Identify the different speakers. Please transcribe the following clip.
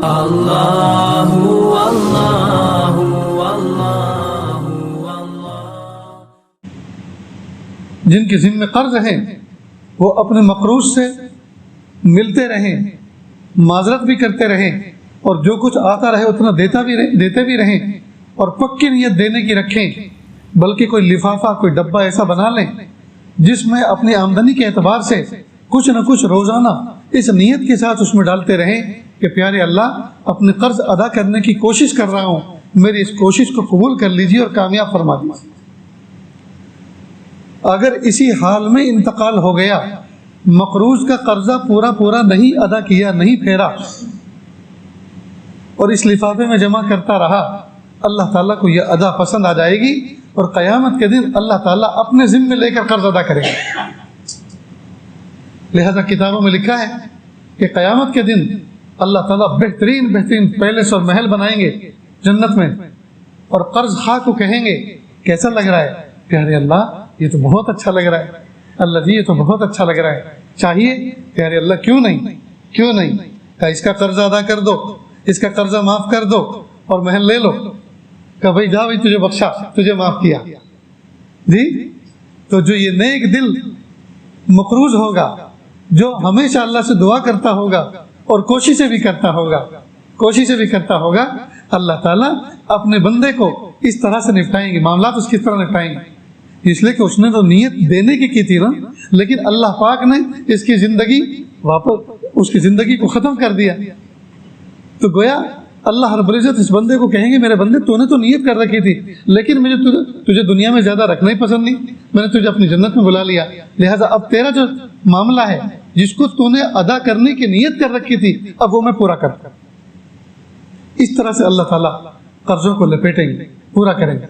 Speaker 1: اللہ اللہ اللہ۔
Speaker 2: جن کے ذمہ قرض ہیں وہ اپنے مقروض سے ملتے رہیں، معذرت بھی کرتے رہیں، اور جو کچھ آتا رہے اتنا دیتے بھی رہیں، اور پکی نیت دینے کی رکھیں، بلکہ کوئی لفافہ کوئی ڈبہ ایسا بنا لیں جس میں اپنی آمدنی کے اعتبار سے کچھ نہ کچھ روزانہ اس نیت کے ساتھ اس میں ڈالتے رہیں کہ پیارے اللہ اپنے قرض ادا کرنے کی کوشش کر رہا ہوں، میری اس کوشش کو قبول کر لیجیے اور کامیاب فرما دیجیے۔ اگر اسی حال میں انتقال ہو گیا، مقروض کا قرضہ پورا نہیں ادا کیا، نہیں پھیرا، اور اس لفافے میں جمع کرتا رہا، اللہ تعالیٰ کو یہ ادا پسند آ جائے گی، اور قیامت کے دن اللہ تعالیٰ اپنے ذمہ لے کر قرض ادا کرے گا۔ لہذا کتابوں میں لکھا ہے کہ قیامت کے دن اللہ تعالیٰ بہترین پیلس اور محل بنائیں گے جنت میں، اور قرض خواہ کو کہیں گے کیسا لگ رہا ہے؟ پیارے اللہ یہ تو بہت اچھا لگ رہا ہے، اللہ جی یہ تو بہت اچھا لگ رہا ہے، چاہیے؟ پیارے اللہ کیوں نہیں، کہ اس کا قرض ادا کر دو، اس کا قرضہ معاف کر دو اور محل لے لو، کہ بھائی جا بھائی تجھے بخشا، تجھے معاف کیا جی۔ تو جو یہ نیک دل مقروض ہوگا، جو ہمیشہ اللہ سے دعا کرتا ہوگا اور کوششیں بھی کرتا ہوگا، اللہ تعالیٰ اپنے بندے کو اس طرح سے نپٹائیں گے، معاملات اس کی طرح نپٹائیں گے، اس لیے کہ اس نے تو نیت دینے کی تھی نا، لیکن اللہ پاک نے اس کی زندگی کو ختم کر دیا۔ تو گویا اللہ رب العزت اس بندے کو کہیں گے میرے بندے تو نے تو نیت کر رکھی تھی، لیکن مجھے تجھے دنیا میں زیادہ رکھنا ہی پسند نہیں، میں نے تجھے اپنی جنت میں بلا لیا، لہٰذا اب تیرا جو معاملہ ہے جس کو تو نے ادا کرنے کی نیت کر رکھی تھی اب وہ میں پورا کر۔ اس طرح سے اللہ تعالیٰ قرضوں کو لپیٹیں گے، پورا کریں گے۔